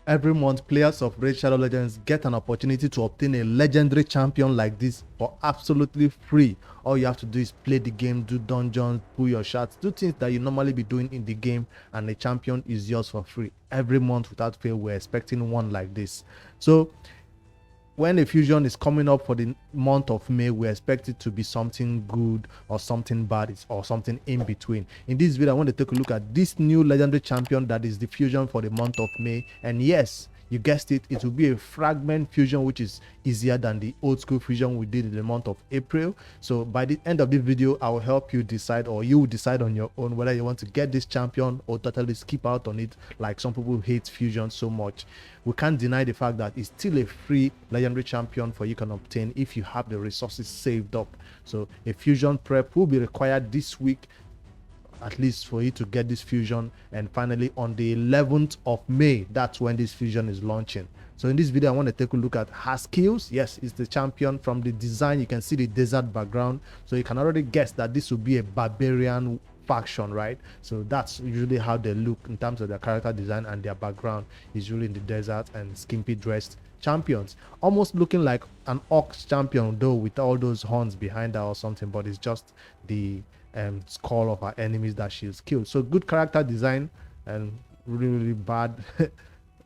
Every month, players of Raid Shadow Legends get an opportunity to obtain a legendary champion like this for absolutely free. All you have to do is play the game, do dungeons, pull your shots, do things that you normally be doing in the game, and the champion is yours for free. Every month without fail, we're expecting one like this. So when a fusion is coming up for the month of May, we expect it to be something good or something bad or something in between. In this video, I want to take a look at this new legendary champion that is the fusion for the month of May. And yes, you guessed it, it will be a fragment fusion, which is easier than the old school fusion we did in the month of April. So by the end of this video, I will help you decide, or you will decide on your own, whether you want to get this champion or totally skip out on it, like some people hate fusion so much. We can't deny the fact that it's still a free legendary champion for you can obtain if you have the resources saved up. So a fusion prep will be required this week, at least for you to get this fusion. And finally on the 11th of May, that's when this fusion is launching. So in this video, I want to take a look at her skills. Yes, it's the champion. From the design, you can see the desert background, so you can already guess that this will be a barbarian faction, right? So that's usually how they look in terms of their character design, and their background is usually in the desert and skimpy dressed champions, almost looking like an ox champion, though with all those horns behind her or something, but it's just the skull of her enemies that she's killed. So good character design and really bad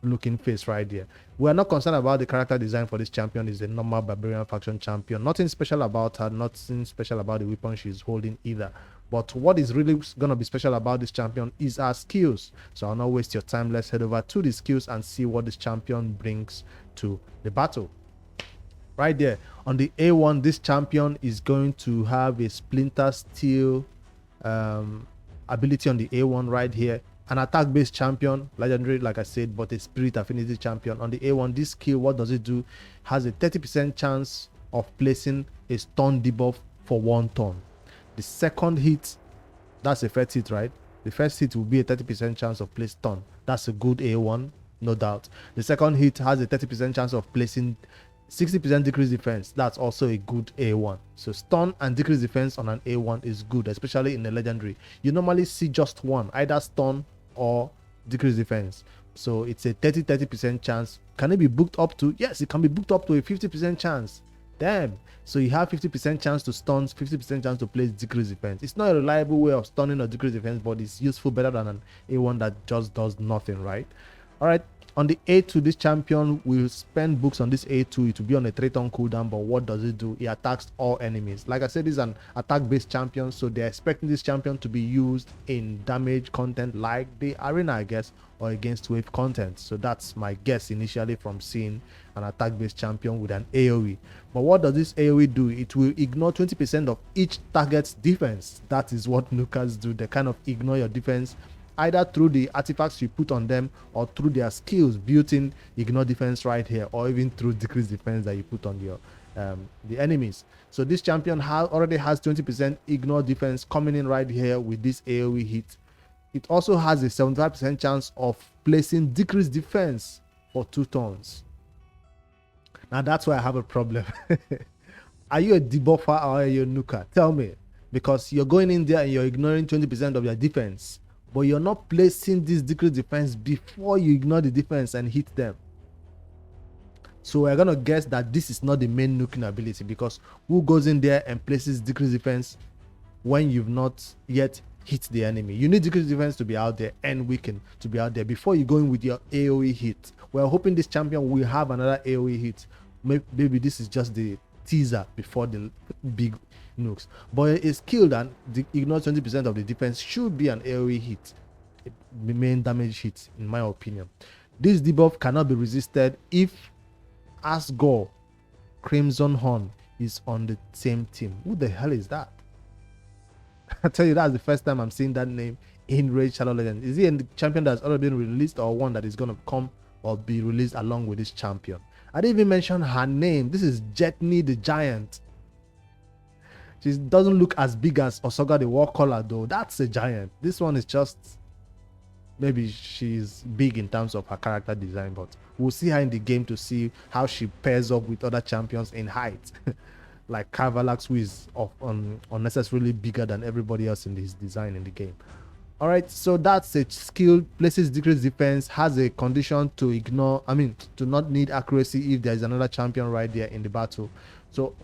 looking face right there. We are not concerned about the character design for this champion. Is a normal barbarian faction champion. Nothing special about her, nothing special about the weapon she's holding either. But what is really gonna be special about this champion is her skills. So I'll not waste your time. Let's head over to the skills and see what this champion brings to the battle. Right there on the A1, this champion is going to have a splinter steel ability on the A1 right here. An attack based champion, legendary like I said, but a spirit affinity champion. On the A1, this skill, what does it do? Has a 30% chance of placing a stun debuff for 1 turn. The second hit, that's a first hit, right? The first hit will be a 30% chance of place stun. That's a good A1, no doubt. The second hit has a 30% chance of placing 60% decrease defense. That's also a good A1. So stun and decrease defense on an A1 is good, especially in a legendary. You normally see just one, either stun or decrease defense. So it's a 30% chance. Can it be booked up to? Yes, it can be booked up to a 50% chance. Damn. So you have 50% chance to stun, 50% chance to place decrease defense. It's not a reliable way of stunning or decrease defense, but it's useful, better than an A1 that just does nothing, right? All right. On the A2, this champion will spend books on this A2. It will be on a 3-turn cooldown, but what does it do? It attacks all enemies. Like I said, this is an attack-based champion, so they're expecting this champion to be used in damage content like the arena, I guess, or against wave content. So that's my guess initially from seeing an attack-based champion with an AoE. But what does this AoE do? It will ignore 20% of each target's defense. That is what nukers do. They kind of ignore your defense, either through the artifacts you put on them or through their skills built-in ignore defense right here, or even through decrease defense that you put on your the enemies. So this champion already has 20% ignore defense coming in right here with this AoE hit. It also has a 75% chance of placing decrease defense for 2 turns. Now that's why I have a problem. Are you a debuffer or are you a nuker? Tell me, because you're going in there and you're ignoring 20% of your defense, but you're not placing this decrease defense before you ignore the defense and hit them. So we're gonna guess that this is not the main nuking ability, because who goes in there and places decrease defense when you've not yet hit the enemy? You need decrease defense to be out there and weaken to be out there before you go in with your AoE hit. We're hoping this champion will have another AoE hit. Maybe this is just the teaser before the big nukes, but a skill that ignores 20% of the defense should be an AoE hit, the main damage hit, in my opinion. This debuff cannot be resisted if Alsgor Crimsonhorn is on the same team. Who the hell is that? I tell you, that's the first time I'm seeing that name in Raid Shadow Legends. Is he a champion that's already been released, or one that is going to come or be released along with this champion? I didn't even mention her name. This is Jetni the Giant. She doesn't look as big as Alsgor the Warcaller, though. That's a giant. This one is just, maybe she's big in terms of her character design, but we'll see her in the game to see how she pairs up with other champions in height. Like Carvalax, who is unnecessarily bigger than everybody else in his design in the game. All right, so that's a skill, places decreased defense, has a condition to ignore, to not need accuracy if there's another champion right there in the battle. So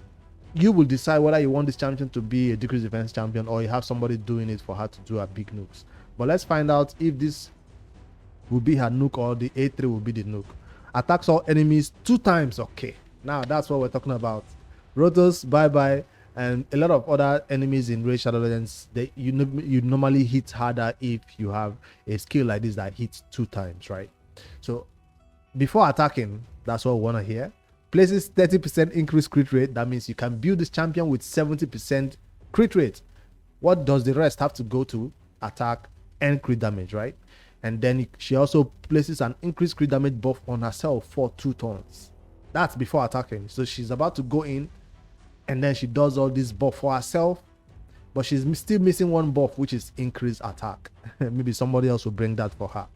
you will decide whether you want this champion to be a decreased defense champion or you have somebody doing it for her to do her big nukes. But let's find out if this will be her nuke or the A3 will be the nuke. Attacks all enemies 2 times. Okay, now that's what we're talking about. Rotos, bye-bye. And a lot of other enemies in Raid Shadow Legends, you normally hit harder if you have a skill like this that hits 2 times, right? So before attacking, that's what we want to hear. Places 30% increased crit rate. That means you can build this champion with 70% crit rate. What does the rest have to go to? Attack and crit damage, right? And then she also places an increased crit damage buff on herself for 2 turns. That's before attacking. So she's about to go in and then she does all this buff for herself, but she's still missing 1 buff, which is increased attack. Maybe somebody else will bring that for her.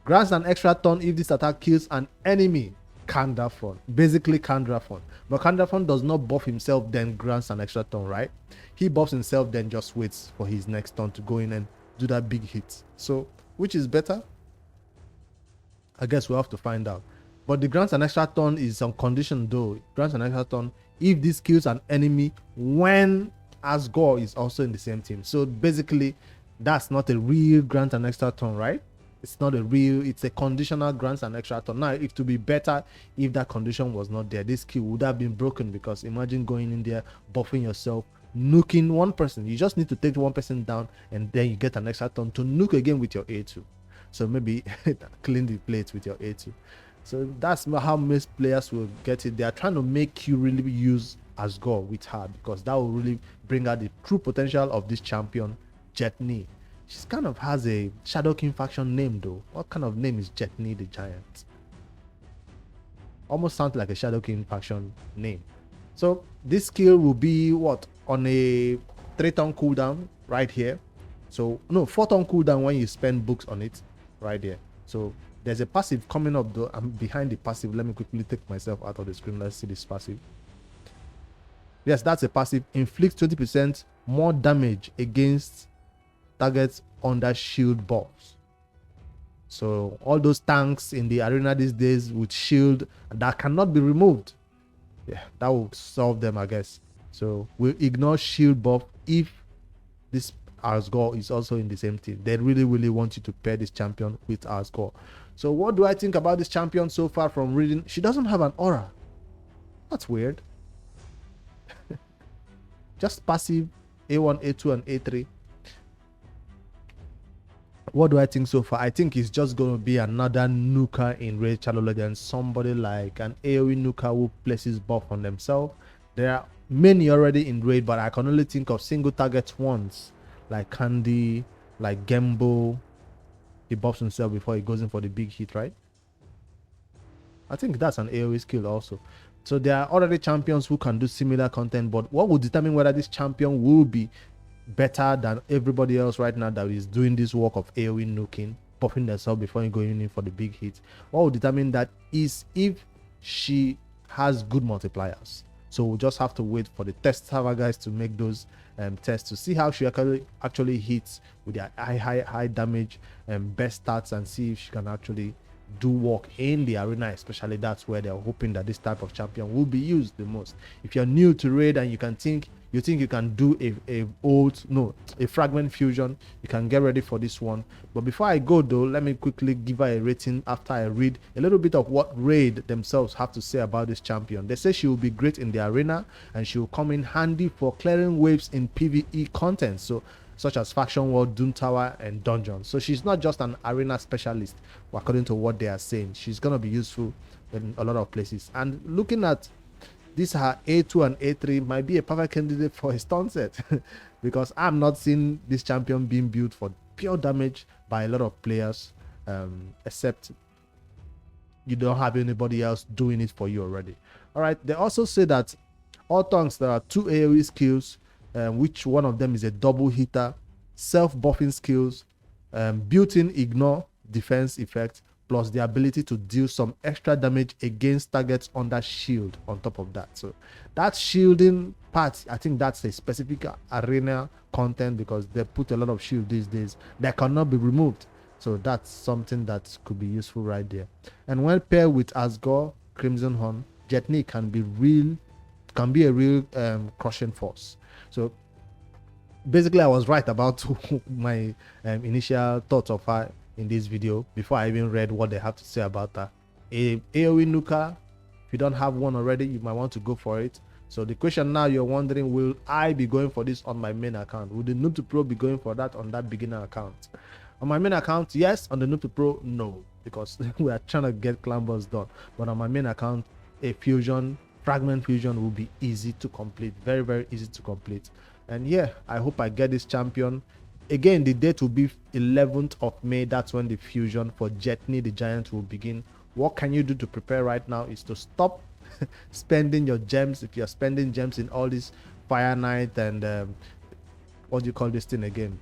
Grants an extra turn if this attack kills an enemy. Kandrafon, basically Kandrafon, but Kandrafon does not buff himself then grants an extra turn, right? He buffs himself then just waits for his next turn to go in and do that big hit. So which is better? I guess we'll have to find out. But the grants an extra turn is on condition though. It grants an extra turn if this kills an enemy when Alsgor is also in the same team. So basically that's not a real grant an extra turn, right? It's not a real, it's a conditional grants an extra turn. Now, it would be better if that condition was not there. This skill would have been broken, because imagine going in there, buffing yourself, nuking 1 person. You just need to take 1 person down, and then you get an extra turn to nuke again with your A2. So maybe clean the plates with your A2. So that's how most players will get it. They are trying to make you really use Alsgor with her, because that will really bring out the true potential of this champion, Jetni. She kind of has a Shadow King faction name though. What kind of name is Jetni the Giant? Almost sounds like a Shadow King faction name. So this skill will be what? On a 3-turn cooldown right here. So no, 4-turn cooldown when you spend books on it right there. So there's a passive coming up though. I'm behind the passive. Let me quickly take myself out of the screen. Let's see this passive. Yes, that's a passive. Inflicts 20% more damage against targets under shield buffs. So all those tanks in the arena these days with shield that cannot be removed, yeah, that will solve them, I guess. So we'll ignore shield buff if this Alsgor is also in the same team. They really want you to pair this champion with Alsgor. So what do I think about this champion so far from reading? She doesn't have an aura. That's weird. Just passive A1, A2, and A3. What do I think so far? I think it's just going to be another nuker in Raid Shadow Legends. Somebody like an AoE nuker who places buff on themselves. There are many already in Raid, but I can only think of single target ones like Candy, like Gembo. He buffs himself before he goes in for the big hit, right? I think that's an AoE skill also. So there are already champions who can do similar content, but what will determine whether this champion will be better than everybody else right now that is doing this work of AoE nuking, buffing themselves before going in for the big hit? What will determine that is if she has good multipliers. So we'll just have to wait for the test server guys to make those tests to see how she actually hits with their high damage and best stats, and see if she can actually do work in the arena. Especially that's where they're hoping that this type of champion will be used the most. If you're new to Raid and you think you can do a fragment fusion, you can get ready for this one. But before I go though, let me quickly give her a rating after I read a little bit of what Raid themselves have to say about this champion. They say she will be great in the arena and she will come in handy for clearing waves in PvE content, such as Faction World, Doom Tower, and Dungeons. So she's not just an arena specialist, according to what they are saying. She's going to be useful in a lot of places. And looking at this, her A2 and A3 might be a perfect candidate for a stun set because I'm not seeing this champion being built for pure damage by a lot of players, except you don't have anybody else doing it for you already. All right, they also say that all tanks, there are 2 AoE skills, which one of them is a double hitter, self-buffing skills, built-in ignore defense effect, plus the ability to deal some extra damage against targets under shield on top of that. So that shielding part, I think that's a specific arena content, because they put a lot of shield these days that cannot be removed. So that's something that could be useful right there. And when paired with Alsgor Crimsonhorn, Jetni can be a real crushing force. So basically, I was right about my initial thoughts of her in this video before I even read what they have to say about her. A AoE nuker, if you don't have one already, you might want to go for it. So the question now, you're wondering, will I be going for this on my main account? Will the Noob to Pro be going for that on that beginner account? On my main account, yes. On the Noob to Pro, no, because we are trying to get clan boss done. But on my main account, a fusion, fragment fusion, will be easy to complete, very, very easy to complete. And yeah, I hope I get this champion. Again, the date will be 11th of May. That's when the fusion for Jetni the Giant will begin. What can you do to prepare right now is to stop spending your gems. If you're spending gems in all this Fire Knight and what do you call this thing again,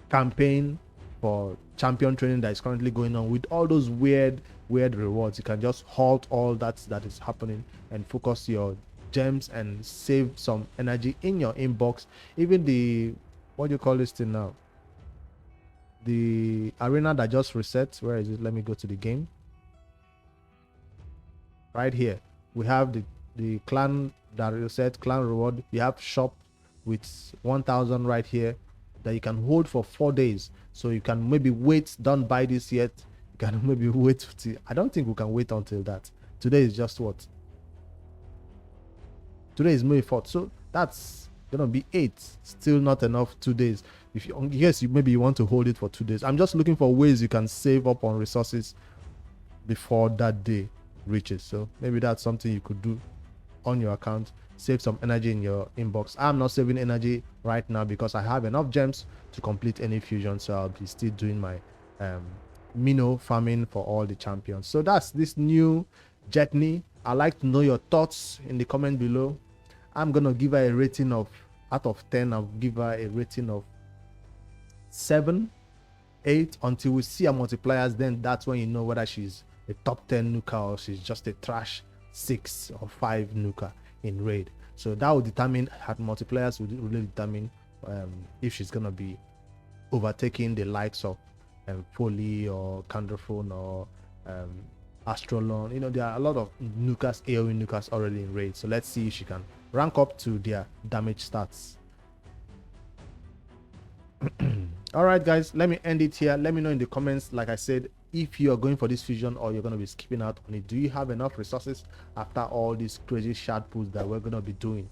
campaign for champion training that is currently going on with all those weird rewards, you can just halt all that is happening and focus your gems and save some energy in your inbox. Even the, what do you call this thing now, the arena that just resets, where is it? Let me go to the game. Right here we have the clan that reset, clan reward. We have shop with 1000 right here that you can hold for 4 days. So you can maybe wait, don't buy this yet, you can maybe wait till, I don't think we can wait until that. Today is just what, today is May 4th, so that's gonna be 8. Still not enough 2 days. If you, yes, maybe you want to hold it for 2 days. I'm just looking for ways you can save up on resources before that day reaches. So maybe that's something you could do on your account, save some energy in your inbox. I'm not saving energy right now because I have enough gems to complete any fusion, so I'll be still doing my minnow farming for all the champions. So that's this new Jetni. I'd like to know your thoughts in the comment below. I'm gonna give her a rating of, out of 10, I'll give her a rating of 7, 8 until we see her multipliers. Then that's when you know whether she's a top 10 nuker or she's just a trash 6 or 5 nuker in raid. So that will determine, her multipliers will really determine if she's gonna be overtaking the likes of Poly or Candlephone or Astrolon. You know, there are a lot of nukers, AoE nukers already in raid. So let's see if she can rank up to their damage stats. All right, guys, let me end it here. Let me know in the comments, like I said, if you are going for this fusion or you're going to be skipping out on it. Do you have enough resources after all these crazy shard pulls that we're going to be doing?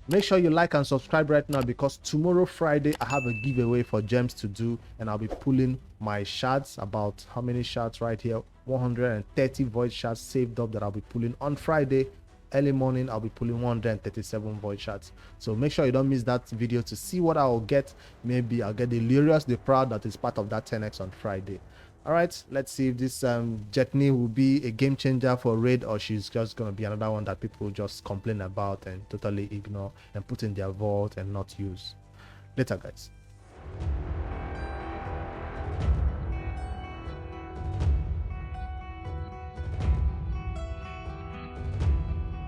Make sure you like and subscribe right now, because tomorrow Friday I have a giveaway for gems to do, and I'll be pulling my shards. About how many shards right here? 130 void shards saved up that I'll be pulling on Friday. Early morning I'll be pulling 137 void shards. So make sure you don't miss that video to see what I'll get. Maybe I'll get the Lyrius the Proud that is part of that 10x on Friday. All right, let's see if this Jetni will be a game changer for raid, or she's just gonna be another one that people just complain about and totally ignore and put in their vault and not use. Later, guys.